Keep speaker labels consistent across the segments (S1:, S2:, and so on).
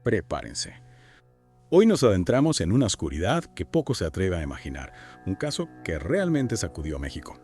S1: Prepárense. Hoy nos adentramos en una oscuridad que poco se atreve a imaginar, un caso que realmente sacudió a México.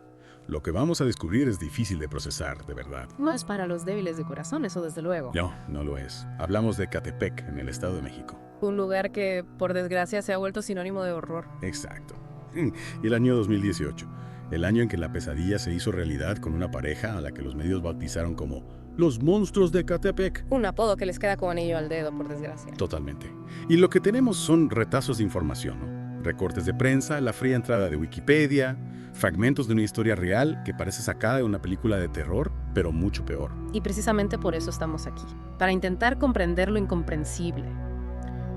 S1: Lo que vamos a descubrir es difícil de procesar, de verdad.
S2: No es para los débiles de corazón, eso desde luego.
S1: No, no lo es. Hablamos de Ecatepec, en el Estado de México.
S2: Un lugar que, por desgracia, se ha vuelto sinónimo de horror.
S1: Exacto. Y el año 2018, el año en que la pesadilla se hizo realidad con una pareja a la que los medios bautizaron como los monstruos de Ecatepec.
S2: Un apodo que les queda como anillo al dedo, por desgracia.
S1: Totalmente. Y lo que tenemos son retazos de información, ¿no? Recortes de prensa, la fría entrada de Wikipedia, fragmentos de una historia real que parece sacada de una película de terror, pero mucho peor.
S2: Y precisamente por eso estamos aquí, para intentar comprender lo incomprensible,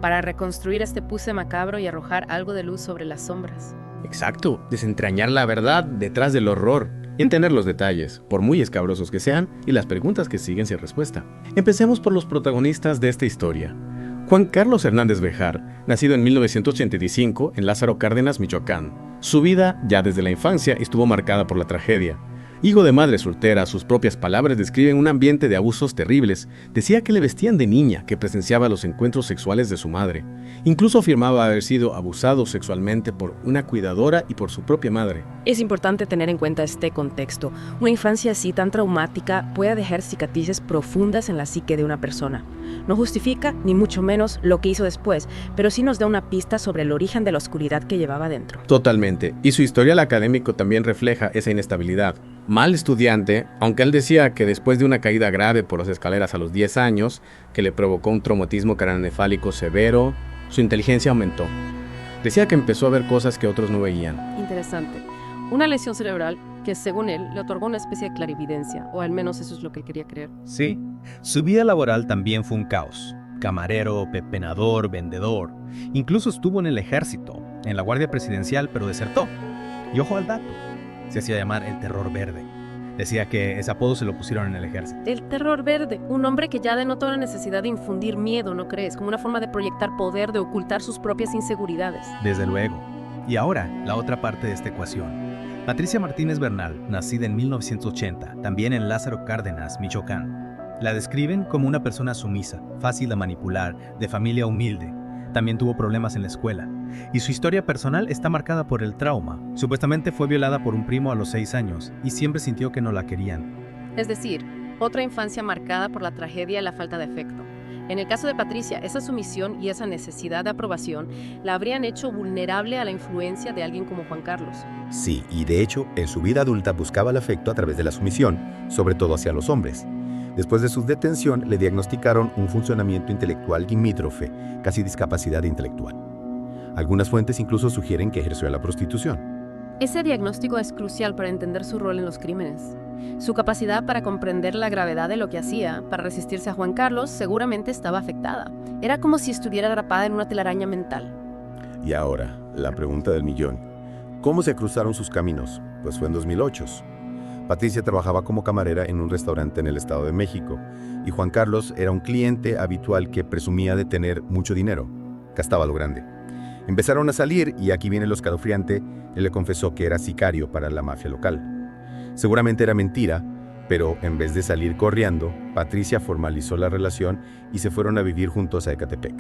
S2: para reconstruir este puzzle macabro y arrojar algo de luz sobre las sombras.
S3: Exacto, desentrañar la verdad detrás del horror y entender los detalles, por muy escabrosos que sean, y las preguntas que siguen sin respuesta. Empecemos por los protagonistas de esta historia. Juan Carlos Hernández Bejar, nacido en 1985 en Lázaro Cárdenas, Michoacán. Su vida, ya desde la infancia, estuvo marcada por la tragedia. Hijo de madre soltera, sus propias palabras describen un ambiente de abusos terribles. Decía que le vestían de niña, que presenciaba los encuentros sexuales de su madre. Incluso afirmaba haber sido abusado sexualmente por una cuidadora y por su propia madre.
S2: Es importante tener en cuenta este contexto. Una infancia así tan traumática puede dejar cicatrices profundas en la psique de una persona. No justifica, ni mucho menos, lo que hizo después, pero sí nos da una pista sobre el origen de la oscuridad que llevaba dentro.
S3: Totalmente, y su historial académico también refleja esa inestabilidad. Mal estudiante, aunque él decía que después de una caída grave por las escaleras a los 10 años, que le provocó un traumatismo craneoencefálico severo, su inteligencia aumentó. Decía que empezó a ver cosas que otros no veían.
S2: Interesante. Una lesión cerebral que, según él, le otorgó una especie de clarividencia, o al menos eso es lo que él quería creer.
S4: Sí, su vida laboral también fue un caos. Camarero, pepenador, vendedor. Incluso estuvo en el ejército, en la Guardia Presidencial, pero desertó. Y ojo al dato, se hacía llamar el Terror Verde. Decía que ese apodo se lo pusieron en el ejército.
S2: El terror verde, un hombre que ya denota una necesidad de infundir miedo, ¿no crees? Como una forma de proyectar poder, de ocultar sus propias inseguridades.
S4: Desde luego. Y ahora, la otra parte de esta ecuación. Patricia Martínez Bernal, nacida en 1980, también en Lázaro Cárdenas, Michoacán. La describen como una persona sumisa, fácil de manipular, de familia humilde. También tuvo problemas en la escuela. Y su historia personal está marcada por el trauma. Supuestamente fue violada por un primo a los 6 años y siempre sintió que no la querían.
S2: Es decir, otra infancia marcada por la tragedia y la falta de afecto. En el caso de Patricia, esa sumisión y esa necesidad de aprobación la habrían hecho vulnerable a la influencia de alguien como Juan Carlos.
S5: Sí, y de hecho, en su vida adulta buscaba el afecto a través de la sumisión, sobre todo hacia los hombres. Después de su detención, le diagnosticaron un funcionamiento intelectual limítrofe, casi discapacidad intelectual. Algunas fuentes incluso sugieren que ejerció la prostitución.
S2: Ese diagnóstico es crucial para entender su rol en los crímenes. Su capacidad para comprender la gravedad de lo que hacía, para resistirse a Juan Carlos, seguramente estaba afectada. Era como si estuviera atrapada en una telaraña mental.
S5: Y ahora, la pregunta del millón. ¿Cómo se cruzaron sus caminos? Pues fue en 2008. Patricia trabajaba como camarera en un restaurante en el Estado de México, y Juan Carlos era un cliente habitual que presumía de tener mucho dinero. Gastaba lo grande. Empezaron a salir y aquí viene lo escalofriante, él le confesó que era sicario para la mafia local. Seguramente era mentira, pero en vez de salir corriendo, Patricia formalizó la relación y se fueron a vivir juntos a Ecatepec.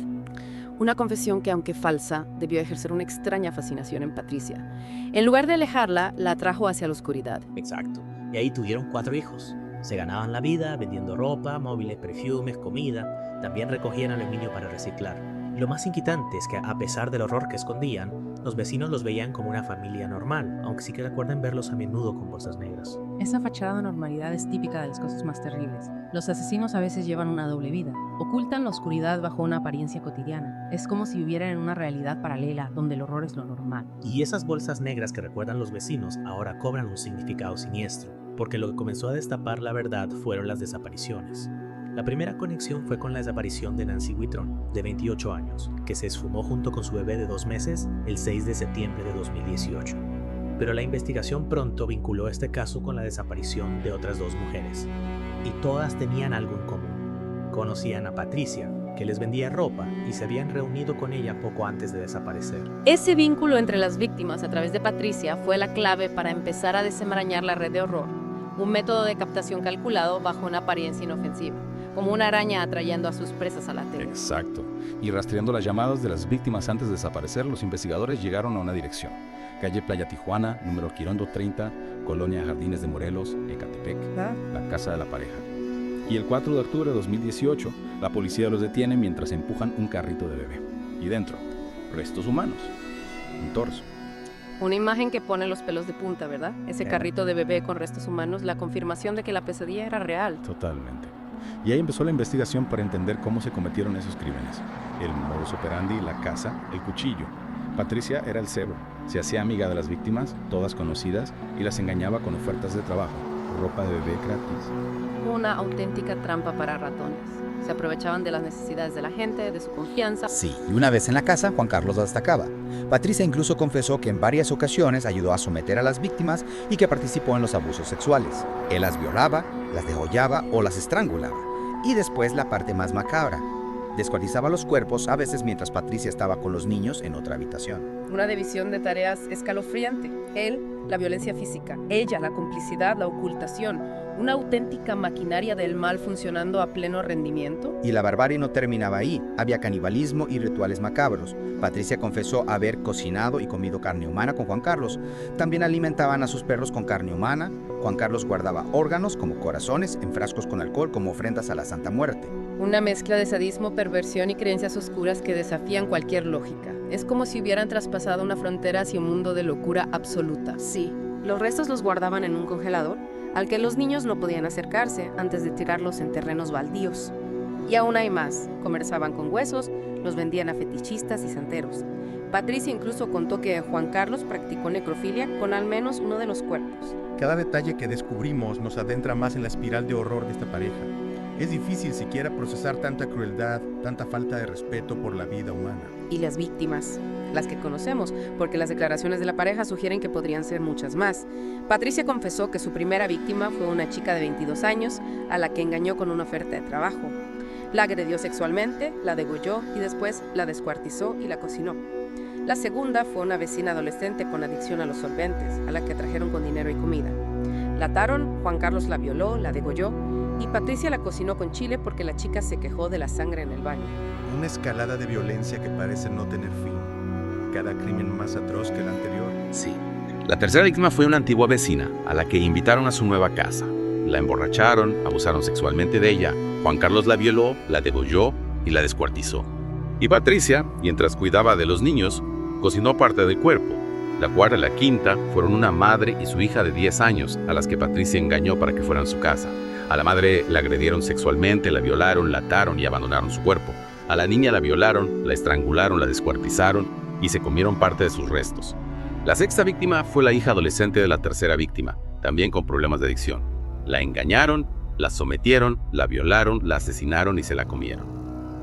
S2: Una confesión que, aunque falsa, debió ejercer una extraña fascinación en Patricia. En lugar de alejarla, la atrajo hacia la oscuridad.
S6: Exacto. Y ahí tuvieron 4 hijos. Se ganaban la vida vendiendo ropa, móviles, perfumes, comida. También recogían aluminio para reciclar. Lo más inquietante es que, a pesar del horror que escondían, los vecinos los veían como una familia normal, aunque sí que recuerdan verlos a menudo con bolsas negras.
S7: Esa fachada de normalidad es típica de las cosas más terribles. Los asesinos a veces llevan una doble vida. Ocultan la oscuridad bajo una apariencia cotidiana. Es como si vivieran en una realidad paralela donde el horror es lo normal.
S6: Y esas bolsas negras que recuerdan los vecinos ahora cobran un significado siniestro, porque lo que comenzó a destapar la verdad fueron las desapariciones. La primera conexión fue con la desaparición de Nancy Whitron, de 28 años, que se esfumó junto con su bebé de 2 meses el 6 de septiembre de 2018. Pero la investigación pronto vinculó este caso con la desaparición de otras 2 mujeres. Y todas tenían algo en común. Conocían a Patricia, que les vendía ropa, y se habían reunido con ella poco antes de desaparecer.
S2: Ese vínculo entre las víctimas a través de Patricia fue la clave para empezar a desenmarañar la red de horror, un método de captación calculado bajo una apariencia inofensiva, como una araña atrayendo a sus presas a la tela.
S1: Exacto.
S8: Y rastreando las llamadas de las víctimas antes de desaparecer, los investigadores llegaron a una dirección. Calle Playa Tijuana, número Quirondo 30, Colonia Jardines de Morelos, Ecatepec, la casa de la pareja. Y el 4 de octubre de 2018, la policía los detiene mientras empujan un carrito de bebé. Y dentro, restos humanos, un torso.
S2: Una imagen que pone los pelos de punta, ¿verdad? Ese carrito de bebé con restos humanos, la confirmación de que la pesadilla era real.
S8: Totalmente. Y ahí empezó la investigación para entender cómo se cometieron esos crímenes. El modus operandi, la casa, el cuchillo. Patricia era el cebo. Se hacía amiga de las víctimas, todas conocidas, y las engañaba con ofertas de trabajo, ropa de bebé gratis.
S2: Una auténtica trampa para ratones. Se aprovechaban de las necesidades de la gente, de su confianza.
S9: Sí, y una vez en la casa, Juan Carlos las atacaba. Patricia incluso confesó que en varias ocasiones ayudó a someter a las víctimas y que participó en los abusos sexuales. Él las violaba, las degollaba o las estrangulaba. Y después la parte más macabra. Descuartizaba los cuerpos, a veces mientras Patricia estaba con los niños en otra habitación.
S2: Una división de tareas escalofriante. Él, la violencia física. Ella, la complicidad, la ocultación. Una auténtica maquinaria del mal funcionando a pleno rendimiento.
S9: Y la barbarie no terminaba ahí. Había canibalismo y rituales macabros. Patricia confesó haber cocinado y comido carne humana con Juan Carlos. También alimentaban a sus perros con carne humana. Juan Carlos guardaba órganos como corazones en frascos con alcohol como ofrendas a la Santa Muerte.
S2: Una mezcla de sadismo, perversión y creencias oscuras que desafían cualquier lógica. Es como si hubieran traspasado una frontera hacia un mundo de locura absoluta. Sí, los restos los guardaban en un congelador, al que los niños no podían acercarse antes de tirarlos en terrenos baldíos. Y aún hay más, conversaban con huesos, los vendían a fetichistas y santeros. Patricia incluso contó que Juan Carlos practicó necrofilia con al menos uno de los cuerpos.
S1: Cada detalle que descubrimos nos adentra más en la espiral de horror de esta pareja. Es difícil siquiera procesar tanta crueldad, tanta falta de respeto por la vida humana.
S2: Y las víctimas, las que conocemos, porque las declaraciones de la pareja sugieren que podrían ser muchas más. Patricia confesó que su primera víctima fue una chica de 22 años a la que engañó con una oferta de trabajo. La agredió sexualmente, la degolló y después la descuartizó y la cocinó. La segunda fue una vecina adolescente con adicción a los solventes, a la que trajeron con dinero y comida. La ataron, Juan Carlos la violó, la degolló y Patricia la cocinó con chile porque la chica se quejó de la sangre en el baño.
S1: Una escalada de violencia que parece no tener fin. Cada crimen más atroz que el anterior.
S10: Sí. La tercera víctima fue una antigua vecina a la que invitaron a su nueva casa. La emborracharon, abusaron sexualmente de ella. Juan Carlos la violó, la degolló y la descuartizó. Y Patricia, mientras cuidaba de los niños, cocinó parte del cuerpo. La cuarta y la quinta fueron una madre y su hija de 10 años a las que Patricia engañó para que fueran a su casa. A la madre la agredieron sexualmente, la violaron, la ataron y abandonaron su cuerpo. A la niña la violaron, la estrangularon, la descuartizaron y se comieron parte de sus restos. La sexta víctima fue la hija adolescente de la tercera víctima, también con problemas de adicción. La engañaron, la sometieron, la violaron, la asesinaron y se la comieron.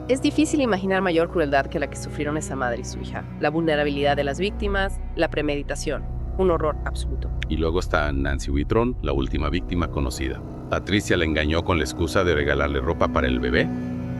S2: Es difícil imaginar mayor crueldad que la que sufrieron esa madre y su hija. La vulnerabilidad de las víctimas, la premeditación, un horror absoluto.
S10: Y luego está Nancy Huitrón, la última víctima conocida. Patricia la engañó con la excusa de regalarle ropa para el bebé.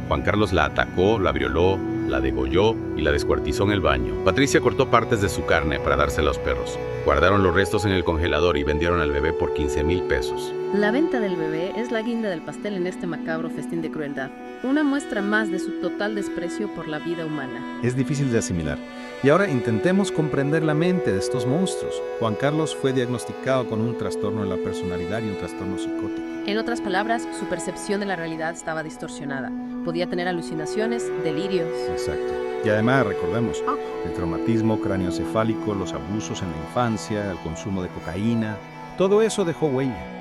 S10: Juan Carlos la atacó, la violó, la degolló y la descuartizó en el baño. Patricia cortó partes de su carne para dársela a los perros. Guardaron los restos en el congelador y vendieron al bebé por 15,000 pesos.
S2: La venta del bebé es la guinda del pastel en este macabro festín de crueldad. Una muestra más de su total desprecio por la vida humana.
S8: Es difícil de asimilar. Y ahora intentemos comprender la mente de estos monstruos. Juan Carlos fue diagnosticado con un trastorno de la personalidad y un trastorno psicótico.
S2: En otras palabras, su percepción de la realidad estaba distorsionada. Podía tener alucinaciones, delirios.
S8: Exacto. Y además, recordemos, el traumatismo craneoencefálico, los abusos en la infancia, el consumo de cocaína, todo eso dejó huella.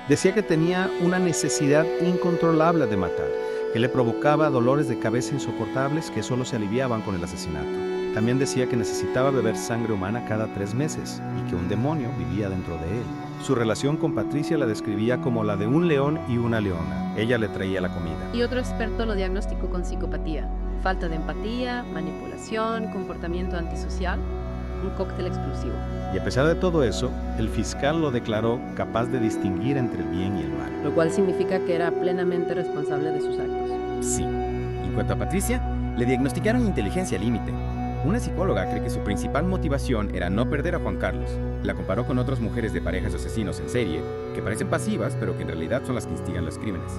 S8: Decía que tenía una necesidad incontrolable de matar, que le provocaba dolores de cabeza insoportables que solo se aliviaban con el asesinato. También decía que necesitaba beber sangre humana cada 3 meses y que un demonio vivía dentro de él. Su relación con Patricia la describía como la de un león y una leona. Ella le traía la comida.
S2: Y otro experto lo diagnosticó con psicopatía. Falta de empatía, manipulación, comportamiento antisocial, un cóctel explosivo.
S8: Y a pesar de todo eso, el fiscal lo declaró capaz de distinguir entre el bien y el mal.
S2: Lo cual significa que era plenamente responsable de sus actos.
S11: Sí. En cuanto a Patricia, le diagnosticaron inteligencia límite. Una psicóloga cree que su principal motivación era no perder a Juan Carlos. La comparó con otras mujeres de parejas de asesinos en serie, que parecen pasivas, pero que en realidad son las que instigan los crímenes.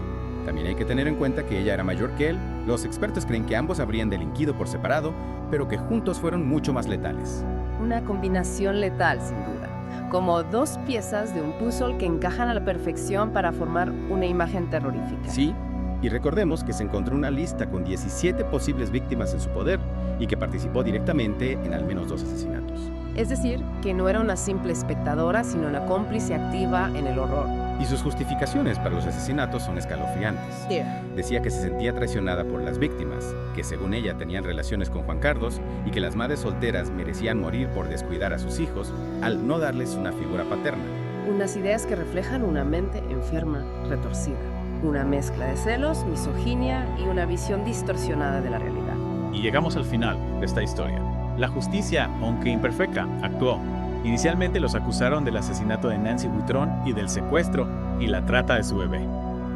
S11: También hay que tener en cuenta que ella era mayor que él. Los expertos creen que ambos habrían delinquido por separado, pero que juntos fueron mucho más letales.
S12: Una combinación letal, sin duda. Como dos piezas de un puzzle que encajan a la perfección para formar una imagen terrorífica.
S11: Sí, y recordemos que se encontró una lista con 17 posibles víctimas en su poder y que participó directamente en al menos 2 asesinatos.
S12: Es decir, que no era una simple espectadora, sino una cómplice activa en el horror.
S11: Y sus justificaciones para los asesinatos son escalofriantes. Decía que se sentía traicionada por las víctimas, que según ella tenían relaciones con Juan Carlos y que las madres solteras merecían morir por descuidar a sus hijos al no darles una figura paterna.
S12: Unas ideas que reflejan una mente enferma, retorcida. Una mezcla de celos, misoginia y una visión distorsionada de la realidad.
S13: Y llegamos al final de esta historia. La justicia, aunque imperfecta, actuó. Inicialmente los acusaron del asesinato de Nancy Whitron y del secuestro y la trata de su bebé.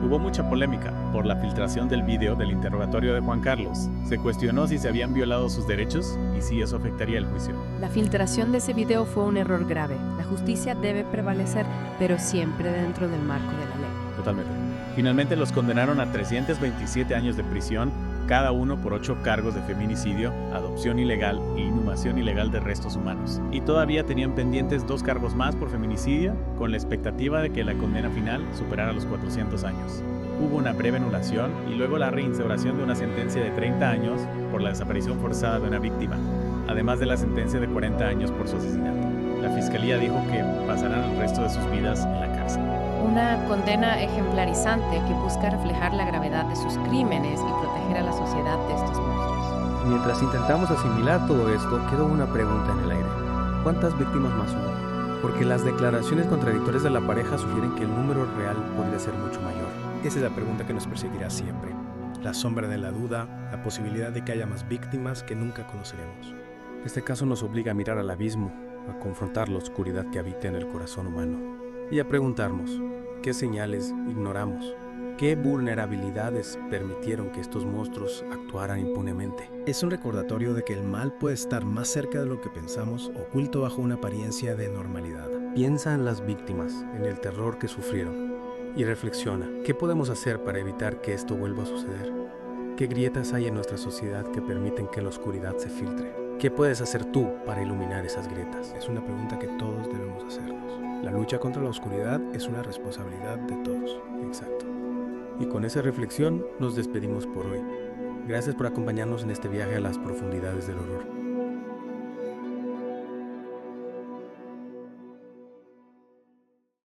S13: Hubo mucha polémica por la filtración del video del interrogatorio de Juan Carlos. Se cuestionó si se habían violado sus derechos y si eso afectaría el juicio.
S7: La filtración de ese video fue un error grave. La justicia debe prevalecer, pero siempre dentro del marco de la ley.
S13: Totalmente. Finalmente los condenaron a 327 años de prisión, cada uno por 8 cargos de feminicidio, adopción ilegal e inhumación ilegal de restos humanos. Y todavía tenían pendientes 2 cargos más por feminicidio, con la expectativa de que la condena final superara los 400 años. Hubo una breve anulación y luego la reinstauración de una sentencia de 30 años por la desaparición forzada de una víctima, además de la sentencia de 40 años por su asesinato. La fiscalía dijo que pasarán el resto de sus vidas en la cárcel.
S7: Una condena ejemplarizante que busca reflejar la gravedad de sus crímenes y proteger a la sociedad de estos monstruos.
S3: Y mientras intentamos asimilar todo esto, quedó una pregunta en el aire. ¿Cuántas víctimas más hubo? Porque las declaraciones contradictorias de la pareja sugieren que el número real podría ser mucho mayor.
S14: Esa es la pregunta que nos perseguirá siempre. La sombra de la duda, la posibilidad de que haya más víctimas que nunca conoceremos.
S3: Este caso nos obliga a mirar al abismo, a confrontar la oscuridad que habita en el corazón humano y a preguntarnos, ¿qué señales ignoramos? ¿Qué vulnerabilidades permitieron que estos monstruos actuaran impunemente?
S14: Es un recordatorio de que el mal puede estar más cerca de lo que pensamos, oculto bajo una apariencia de normalidad.
S3: Piensa en las víctimas, en el terror que sufrieron y reflexiona, ¿qué podemos hacer para evitar que esto vuelva a suceder? ¿Qué grietas hay en nuestra sociedad que permiten que la oscuridad se filtre? ¿Qué puedes hacer tú para iluminar esas grietas?
S14: Es una pregunta que todos debemos hacernos. La lucha contra la oscuridad es una responsabilidad de todos.
S3: Exacto. Y con esa reflexión nos despedimos por hoy. Gracias por acompañarnos en este viaje a las profundidades del horror.